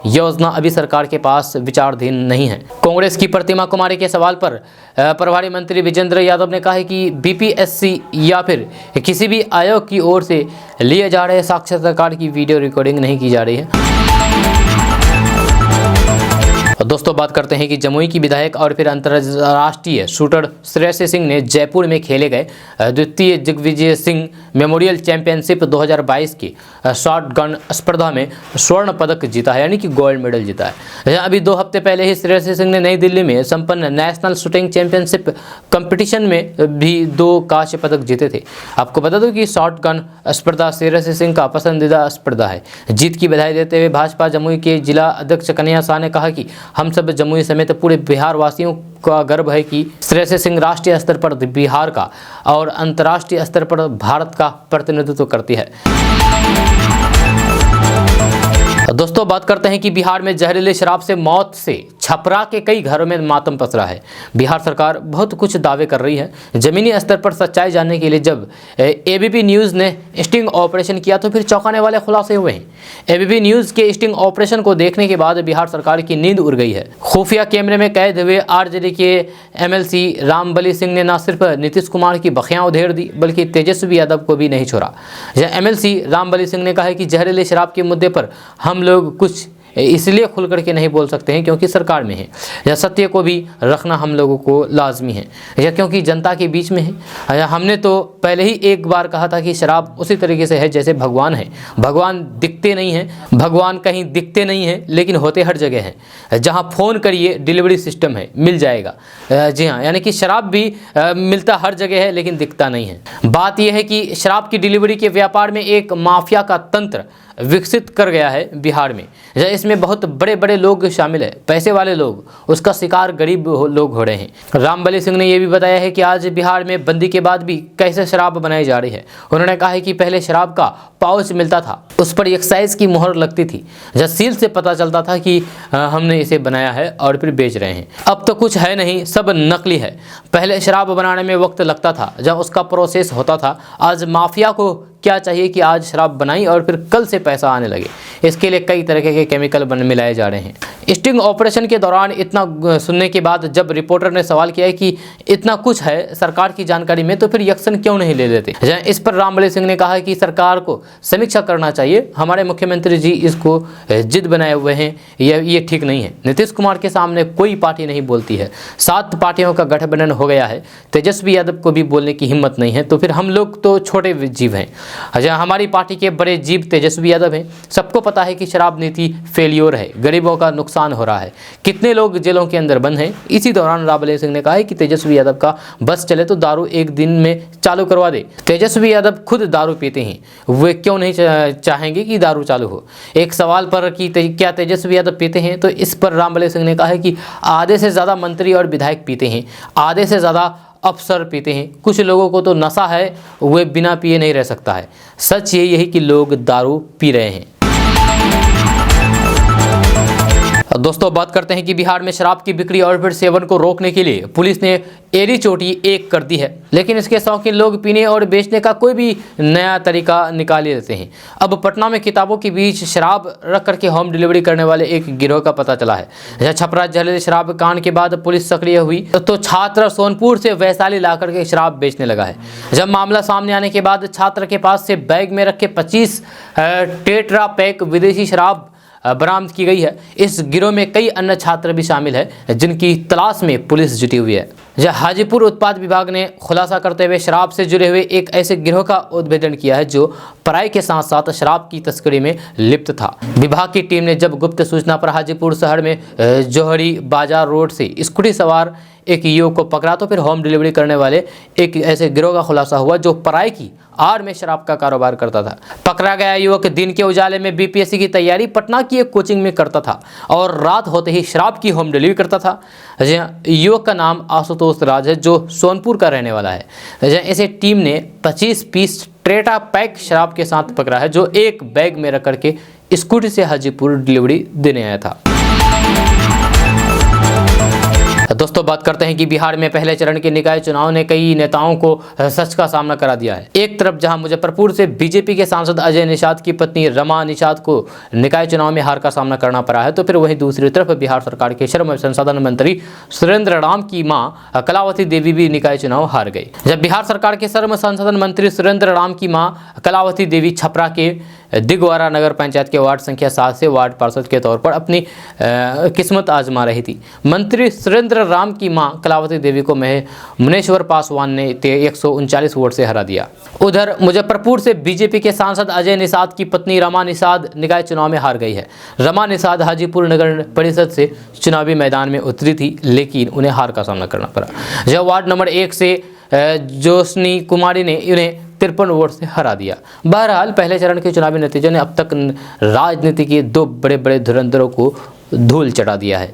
योजना अभी सरकार के पास विचाराधीन नहीं है। कांग्रेस की प्रतिमा कुमारी के सवाल पर प्रभारी मंत्री विजेंद्र यादव ने कहा है कि बीपीएससी या फिर किसी भी आयोग की ओर से लिए जा रहे साक्षात्कार की वीडियो रिकॉर्डिंग नहीं की जा रही है। दोस्तों बात करते हैं कि जमुई की विधायक और फिर अंतर्राष्ट्रीय शूटर श्रेयसी सिंह ने जयपुर में खेले गए द्वितीय दिग्विजय सिंह मेमोरियल चैंपियनशिप 2022 की शॉट गन स्पर्धा में स्वर्ण पदक जीता है, यानी कि गोल्ड मेडल जीता है। अभी 2 हफ्ते पहले ही श्रेयसी सिंह ने नई दिल्ली में संपन्न नेशनल शूटिंग चैंपियनशिप कंपटीशन में भी 2 कांस्य पदक जीते थे। आपको बता दूं कि शॉट गन स्पर्धा श्रेयसी सिंह का पसंदीदा स्पर्धा है। जीत की बधाई देते हुए भाजपा जमुई के जिला अध्यक्ष कन्हैया शाह ने कहा कि हम सब जमुई समेत पूरे बिहार वासियों का गर्व है कि श्रेयसी सिंह राष्ट्रीय स्तर पर बिहार का और अंतर्राष्ट्रीय स्तर पर भारत का प्रतिनिधित्व करती है। दोस्तों बात करते हैं कि बिहार में जहरीली शराब से मौत से छपरा के कई घरों में मातम पसरा है। बिहार सरकार बहुत कुछ दावे कर रही है। जमीनी स्तर पर सच्चाई जानने के लिए जब एबीपी न्यूज़ ने स्टिंग ऑपरेशन किया तो फिर चौंकाने वाले खुलासे हुए हैं। एबीपी न्यूज़ के स्टिंग ऑपरेशन को देखने के बाद बिहार सरकार की नींद उड़ गई है। खुफिया कैमरे में कैद हुए आरजेडी के एमएलसी रामबली सिंह ने न सिर्फ नीतीश कुमार की बखियां उधेड़ दी बल्कि तेजस्वी यादव को भी नहीं छोड़ा। एमएलसी रामबली सिंह ने कहा है कि जहरीले शराब के मुद्दे पर हम लोग कुछ इसलिए खुल करके नहीं बोल सकते हैं क्योंकि सरकार में है, या सत्य को भी रखना हम लोगों को लाजमी है, या क्योंकि जनता के बीच में है। या हमने तो पहले ही एक बार कहा था कि शराब उसी तरीके से है जैसे भगवान है। भगवान दिखते नहीं हैं, भगवान कहीं दिखते नहीं हैं लेकिन होते हर जगह हैं। जहां फ़ोन करिए डिलीवरी सिस्टम है, मिल जाएगा। जी हाँ, यानी कि शराब भी मिलता हर जगह है लेकिन दिखता नहीं है। बात यह है कि शराब की डिलीवरी के व्यापार में एक माफिया का तंत्र विकसित कर गया है बिहार में। इसमें बहुत बड़े बड़े लोग शामिल है, पैसे वाले लोग, उसका शिकार गरीब लोग हो रहे हैं। रामबली सिंह ने यह भी बताया है कि आज बिहार में बंदी के बाद भी कैसे शराब बनाई जा रही है। उन्होंने कहा है कि पहले शराब का पाउच मिलता था, उस पर एक्साइज की मोहर लगती थी, जब सील से पता चलता था कि हमने इसे बनाया है और फिर बेच रहे हैं। अब तो कुछ है नहीं, सब नकली है। पहले शराब बनाने में वक्त लगता था जब उसका प्रोसेस होता था। आज माफिया को क्या चाहिए कि आज शराब बनाई और फिर कल से पैसा आने लगे। इसके लिए कई तरह के केमिकल मिलाए जा रहे हैं। स्टिंग ऑपरेशन के दौरान इतना सुनने के बाद जब रिपोर्टर ने सवाल किया है कि इतना कुछ है सरकार की जानकारी में तो फिर एक्शन क्यों नहीं ले लेते। इस पर रामबली सिंह ने कहा कि सरकार को समीक्षा करना चाहिए। हमारे मुख्यमंत्री जी इसको जिद बनाए हुए हैं, ये ठीक नहीं है। नीतीश कुमार के सामने कोई पार्टी नहीं बोलती है, 7 पार्टियों का गठबंधन हो गया है। तेजस्वी यादव को भी बोलने की हिम्मत नहीं है, तो फिर हम लोग तो छोटे जीव हैं। हमारी पार्टी के बड़े जीव तेजस्वी यादव हैं। सबको पता है कि शराब नीति फेलियर है, गरीबों का नुकसान हो रहा है, कितने लोग जेलों के अंदर बंद हैं। इसी दौरान रामबली सिंह ने कहा है कि तेजस्वी यादव का बस चले तो दारू एक दिन में चालू करवा दे। तेजस्वी यादव खुद दारू पीते हैं, वे क्यों नहीं चाहेंगे कि दारू चालू हो। एक सवाल पर कि क्या तेजस्वी यादव पीते हैं, तो इस पर रामबली सिंह ने कहा है कि आधे से ज़्यादा मंत्री और विधायक पीते हैं, आधे से ज़्यादा अफसर पीते हैं। कुछ लोगों को तो नशा है, वे बिना पिए नहीं रह सकता है। सच यही है कि लोग दारू पी रहे हैं। दोस्तों, बात करते हैं कि बिहार में शराब की बिक्री और फिर सेवन को रोकने के लिए पुलिस ने एड़ी चोटी एक कर दी है, लेकिन इसके शौकीन लोग पीने और बेचने का कोई भी नया तरीका निकाल लेते हैं। अब पटना में किताबों के बीच शराब रख करके होम डिलीवरी करने वाले एक गिरोह का पता चला है। छपरा जहरीले शराब कांड के बाद पुलिस सक्रिय हुई तो छात्र सोनपुर से वैशाली ला करके शराब बेचने लगा है। जब मामला सामने आने के बाद छात्र के पास से बैग में रखे 25 टेट्रा पैक विदेशी शराब बरामद की गई है। इस गिरोह में कई अन्य छात्र भी शामिल हैं जिनकी तलाश में पुलिस जुटी हुई है। हाजीपुर उत्पाद विभाग ने खुलासा करते हुए शराब से जुड़े हुए एक ऐसे गिरोह का उद्भेदन किया है जो पढ़ाई के साथ साथ शराब की तस्करी में लिप्त था। विभाग की टीम ने जब गुप्त सूचना पर हाजीपुर शहर में जोहरी बाजार रोड से स्कूटी सवार एक युवक को पकड़ा तो फिर होम डिलीवरी करने वाले एक ऐसे गिरोह का खुलासा हुआ जो पढ़ाई की आड़ में शराब का कारोबार करता था। पकड़ा गया युवक दिन के उजाले में बीपीएससी की तैयारी पटना की एक कोचिंग में करता था और रात होते ही शराब की होम डिलीवरी करता था। युवक का नाम आशुतोष राज है जो सोनपुर का रहने वाला है। इसे टीम ने 25 पीस टेट्रा पैक शराब के साथ पकड़ा है जो एक बैग में रख करके स्कूटी से हाजीपुर डिलीवरी देने आया था। दोस्तों, बात करते हैं कि बिहार में पहले चरण के निकाय चुनाव ने कई नेताओं को सच का सामना करा दिया है। एक तरफ जहां मुजफ्फरपुर से बीजेपी के सांसद अजय निषाद की पत्नी रमा निषाद को निकाय चुनाव में हार का सामना करना पड़ा है, तो फिर वहीं दूसरी तरफ बिहार सरकार के श्रम संसाधन मंत्री सुरेंद्र राम की मां कलावती देवी भी निकाय चुनाव हार गई। जब बिहार सरकार के श्रम संसाधन मंत्री सुरेंद्र राम की मां कलावती देवी छपरा के दिगवारा नगर पंचायत के वार्ड संख्या 7 से वार्ड पार्षद के तौर पर अपनी किस्मत आजमा रही थी। मंत्री सुरेंद्र राम की मां कलावती देवी को मुनेश्वर पासवान ने 139 वोट से हरा दिया। उधर मुजफ्फरपुर से बीजेपी के सांसद अजय निषाद की पत्नी रमा निषाद निकाय चुनाव में हार गई है। रमा निषाद हाजीपुर नगर परिषद से चुनावी मैदान में उतरी थी लेकिन उन्हें हार का सामना करना पड़ा। जब वार्ड नंबर 1 से जोशनी कुमारी ने उन्हें 53 वोट से हरा दिया। बहरहाल पहले चरण के चुनावी नतीजों ने अब तक राजनीति के 2 बड़े बड़े धुरंधरों को धूल चटा दिया है।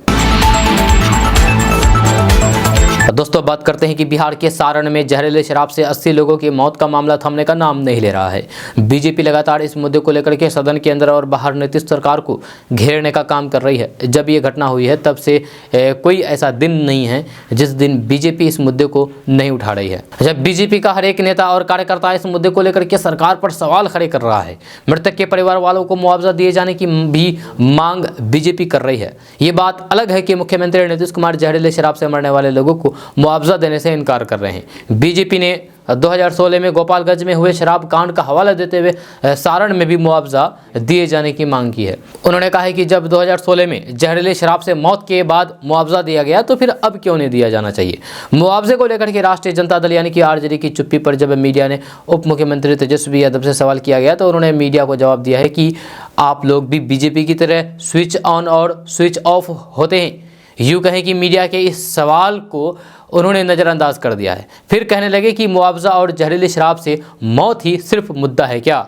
दोस्तों बात करते हैं कि बिहार के सारण में जहरीले शराब से 80 लोगों की मौत का मामला थमने का नाम नहीं ले रहा है। बीजेपी लगातार इस मुद्दे को लेकर के सदन के अंदर और बाहर नीतीश सरकार को घेरने का काम कर रही है। जब ये घटना हुई है तब से कोई ऐसा दिन नहीं है जिस दिन बीजेपी इस मुद्दे को नहीं उठा रही है। जब बीजेपी का हर एक नेता और कार्यकर्ता इस मुद्दे को लेकर के सरकार पर सवाल खड़े कर रहा है। मृतक के परिवार वालों को मुआवजा दिए जाने की भी मांग बीजेपी कर रही है। ये बात अलग है कि मुख्यमंत्री नीतीश कुमार जहरीले शराब से मरने वाले लोगों को मुआवजा देने से इनकार कर रहे हैं। बीजेपी ने 2016 में गोपालगंज में हुए शराब कांड का हवाला देते हुए सारण में भी मुआवजा दिए जाने की मांग की है। उन्होंने कहा है कि जब 2016 में जहरीले शराब से मौत के बाद मुआवजा दिया गया तो फिर अब क्यों नहीं दिया जाना चाहिए। मुआवजे को लेकर के राष्ट्रीय जनता दल यानी कि आरजेडी की चुप्पी पर जब मीडिया ने उप मुख्यमंत्री तेजस्वी यादव से सवाल किया गया तो उन्होंने मीडिया को जवाब दिया है कि आप लोग भी बीजेपी की तरह स्विच ऑन और स्विच ऑफ होते हैं। यूँ कहें कि मीडिया के इस सवाल को उन्होंने नज़रअंदाज कर दिया है। फिर कहने लगे कि मुआवजा और जहरीली शराब से मौत ही सिर्फ मुद्दा है क्या।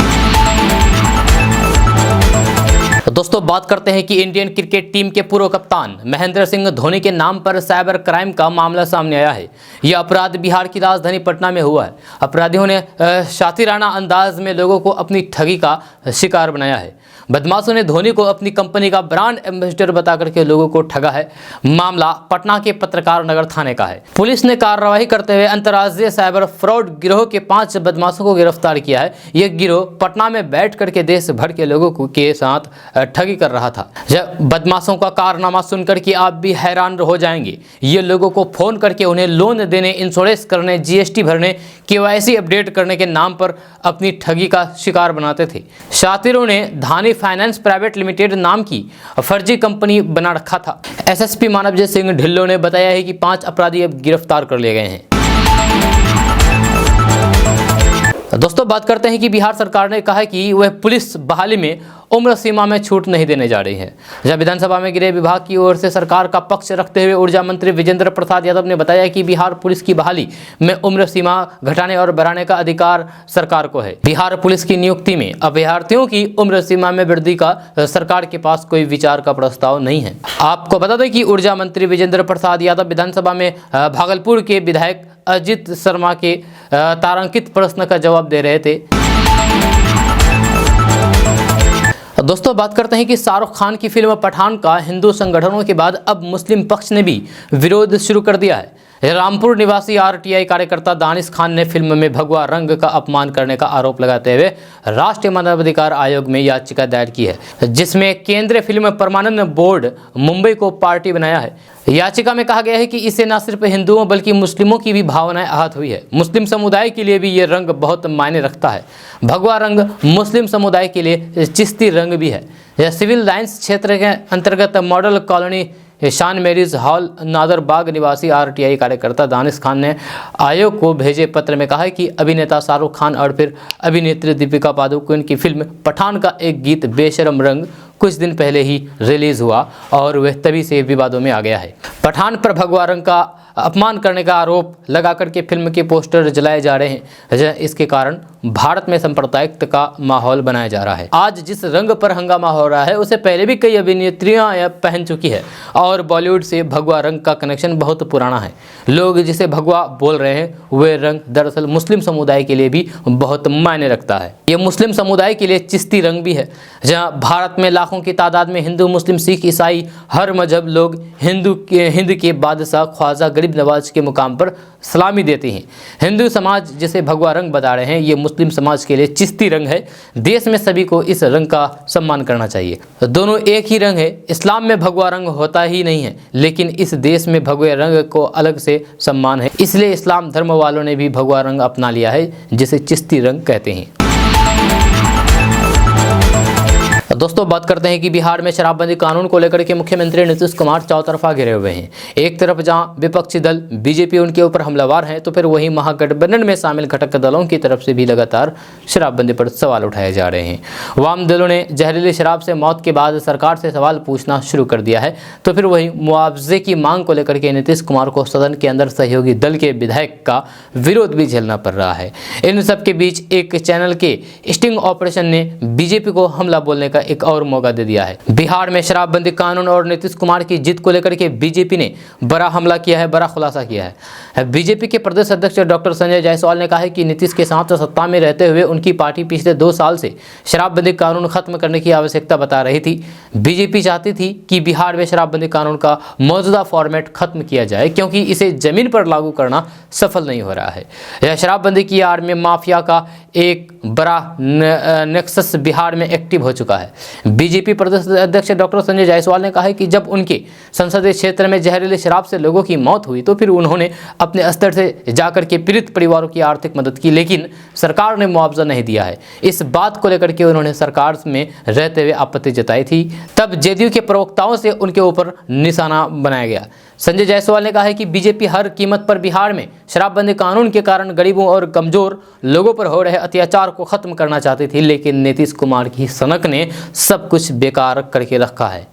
दोस्तों बात करते हैं कि इंडियन क्रिकेट टीम के पूर्व कप्तान महेंद्र सिंह धोनी के नाम पर साइबर क्राइम का मामला सामने आया है। यह अपराध बिहार की राजधानी पटना में हुआ है। अपराधियों ने शातिराना अंदाज में लोगों को अपनी ठगी का शिकार बनाया है। बदमाशों ने धोनी को अपनी कंपनी का ब्रांड एम्बेसडर बता करके लोगों को ठगा है। मामला पटना के पत्रकार नगर थाने का है। पुलिस ने कार्रवाई करते हुए अंतर्राज्यीय साइबर फ्रॉड गिरोह के 5 बदमाशों को गिरफ्तार किया है। यह गिरोह पटना में बैठ करके देश भर के लोगों के साथ ठगी कर रहा था। जब बदमाशों का कारनामा सुनकर कि आप भी हैरान हो जाएंगे। ये लोगों को फोन करके उन्हें लोन देने, इंश्योरेंस करने, जीएसटी भरने, केवाईसी अपडेट करने के नाम पर अपनी ठगी का शिकार बनाते थे। शातिरों ने धानी फाइनेंस प्राइवेट लिमिटेड नाम की फर्जी कंपनी बना रखा था। एसएसपी मानवजीत सिंह ढिल्लों ने बताया है कि 5 अपराधी अब गिरफ्तार कर लिए गए हैं। दोस्तों बात करते हैं कि बिहार सरकार ने कहा है कि वह पुलिस बहाली में उम्र सीमा में छूट नहीं देने जा रही है। जब विधानसभा में गृह विभाग की ओर से सरकार का पक्ष रखते हुए ऊर्जा मंत्री विजेंद्र प्रसाद यादव ने बताया कि बिहार पुलिस की बहाली में उम्र सीमा घटाने और बढ़ाने का अधिकार सरकार को है। बिहार पुलिस की नियुक्ति में अभ्यर्थियों की उम्र सीमा में वृद्धि का सरकार के पास कोई विचार का प्रस्ताव नहीं है। आपको बता दें कि ऊर्जा मंत्री विजेंद्र प्रसाद यादव विधानसभा में भागलपुर के विधायक अजित शर्मा के तारांकित प्रश्न का जवाब दे रहे थे। दोस्तों बात करते हैं कि शाहरुख खान की फिल्म पठान का हिंदू संगठनों के बाद अब मुस्लिम पक्ष ने भी विरोध शुरू कर दिया है। रामपुर निवासी आरटीआई कार्यकर्ता दानिश खान ने फिल्म में भगवा रंग का अपमान करने का आरोप लगाते हुए राष्ट्रीय मानवाधिकार आयोग में याचिका दायर की है, जिसमें केंद्रीय फिल्म प्रमाणन बोर्ड मुंबई को पार्टी बनाया है। याचिका में कहा गया है कि इससे न सिर्फ हिंदुओं बल्कि मुस्लिमों की भी भावनाएं आहत हुई है। मुस्लिम समुदाय के लिए भी ये रंग बहुत मायने रखता है। भगवा रंग मुस्लिम समुदाय के लिए चिश्ती रंग भी है। यह सिविल लाइन्स क्षेत्र के अंतर्गत मॉडल कॉलोनी शान मैरिज हॉल नादरबाग निवासी आरटीआई कार्यकर्ता दानिश खान ने आयोग को भेजे पत्र में कहा है कि अभिनेता शाहरुख खान और फिर अभिनेत्री दीपिका पादुकोण की फिल्म पठान का एक गीत बेशरम रंग कुछ दिन पहले ही रिलीज हुआ और वह तभी से विवादों में आ गया है। पठान पर भगवा रंग का अपमान करने का आरोप लगा करके फिल्म के पोस्टर जलाए जा रहे हैं। इसके कारण भारत में सांप्रदायिकता का माहौल बनाया जा रहा है। आज जिस रंग पर हंगामा हो रहा है उसे पहले भी कई अभिनेत्रियां पहन चुकी है और बॉलीवुड से भगवा रंग का कनेक्शन बहुत पुराना है। लोग जिसे भगवा बोल रहे हैं वह रंग दरअसल मुस्लिम समुदाय के लिए भी बहुत मायने रखता है। ये मुस्लिम समुदाय के लिए चिश्ती रंग भी है। जहाँ भारत में लाखों की तादाद में हिंदू, मुस्लिम, सिख, ईसाई हर मजहब लोग हिंद के बादशाह ख्वाजा गरीब नवाज के मुकाम पर सलामी देते हैं। हिंदू समाज जिसे भगवा रंग बता रहे हैं ये मुस्लिम समाज के लिए चिश्ती रंग है। देश में सभी को इस रंग का सम्मान करना चाहिए। दोनों एक ही रंग है। इस्लाम में भगवा रंग होता ही नहीं है, लेकिन इस देश में भगवे रंग को अलग से सम्मान है। इसलिए इस्लाम धर्म वालों ने भी भगवा रंग अपना लिया है जिसे चिश्ती रंग कहते हैं। दोस्तों बात करते हैं कि बिहार में शराबबंदी कानून को लेकर के मुख्यमंत्री नीतीश कुमार चौतरफा घिरे हुए हैं। एक तरफ जहां विपक्षी दल बीजेपी उनके ऊपर हमलावर हैं तो फिर वहीं महागठबंधन में शामिल घटक दलों की तरफ से भी लगातार शराबबंदी पर सवाल उठाए जा रहे हैं। वाम दलों ने जहरीली शराब से मौत के बाद सरकार से सवाल पूछना शुरू कर दिया है तो फिर वहीं मुआवजे की मांग को लेकर के नीतीश कुमार को सदन के अंदर सहयोगी दल के विधायक का विरोध भी झेलना पड़ रहा है। इन सब के बीच एक चैनल के स्टिंग ऑपरेशन ने बीजेपी को हमला बोलने का एक और मौका दे दिया है। बिहार में शराबबंदी कानून और नीतीश कुमार की जीत को लेकर के बीजेपी ने बड़ा हमला किया है, बड़ा खुलासा किया है। बीजेपी के प्रदेश अध्यक्ष डॉक्टर संजय जायसवाल ने कहा है कि नीतीश के साथ सत्ता में रहते हुए उनकी पार्टी पिछले 2 साल से शराबबंदी कानून खत्म करने की आवश्यकता बता रही थी। बीजेपी चाहती थी कि बिहार में शराबबंदी कानून का मौजूदा फॉर्मेट खत्म किया जाए, क्योंकि इसे जमीन पर लागू करना सफल नहीं हो रहा है। यह शराबबंदी की आड़ में माफिया का एक बड़ा नेक्सस बिहार में एक्टिव हो चुका है। बीजेपी प्रदेश अध्यक्ष डॉक्टर संजय जायसवाल ने कहा है कि जब उनके संसदीय क्षेत्र में जहरीली शराब से लोगों की मौत हुई तो फिर उन्होंने अपने स्तर से जाकर के पीड़ित परिवारों की आर्थिक मदद की, लेकिन सरकार ने मुआवजा नहीं दिया है। इस बात को लेकर के उन्होंने सरकार में रहते हुए आपत्ति जताई थी। तब जेडीयू के प्रवक्ताओं से उनके ऊपर निशाना बनाया गया। संजय जायसवाल ने कहा है कि बीजेपी हर कीमत पर बिहार में शराबबंदी कानून के कारण गरीबों और कमजोर लोगों पर हो रहे अत्याचार को खत्म करना चाहती थी, लेकिन नीतीश कुमार की सनक ने सब कुछ बेकार करके रखा है।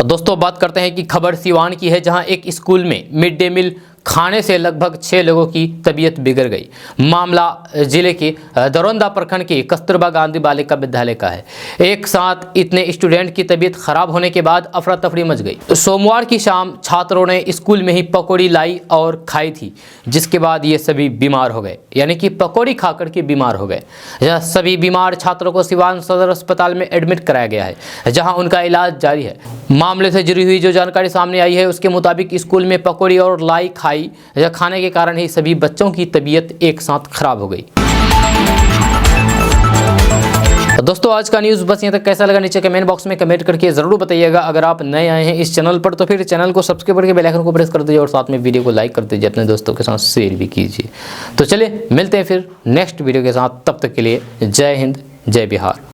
दोस्तों, बात करते हैं कि खबर सिवान की है, जहां एक स्कूल में मिड डे मील खाने से लगभग 6 लोगों की तबीयत बिगड़ गई। मामला जिले के दरौंदा प्रखंड के कस्तूरबा गांधी बालिका विद्यालय का है। एक साथ इतने स्टूडेंट की तबीयत खराब होने के बाद अफरा तफरी मच गई। सोमवार की शाम छात्रों ने स्कूल में ही पकौड़ी लाई और खाई थी, जिसके बाद ये सभी बीमार हो गए, यानी कि पकौड़ी खाकर के बीमार हो गए। यह सभी बीमार छात्रों को सिवान सदर अस्पताल में एडमिट कराया गया है, जहाँ उनका इलाज जारी है। मामले से जुड़ी हुई जो जानकारी सामने आई है उसके मुताबिक स्कूल में पकौड़ी और लाई खाने के कारण ही सभी बच्चों की तबीयत एक साथ खराब हो गई। दोस्तों, आज का न्यूज़ बस यहाँ तक। कैसा लगा नीचे कमेंट बॉक्स में कमेंट करके जरूर बताइएगा। अगर आप नए आए हैं इस चैनल पर तो फिर चैनल को सब्सक्राइब करके बेल आइकन को प्रेस कर दीजिए और साथ में वीडियो को लाइक कर दीजिए, अपने दोस्तों के साथ शेयर भी कीजिए। तो चलिए मिलते हैं फिर नेक्स्ट वीडियो के साथ, तब तक के लिए जय हिंद, जय बिहार।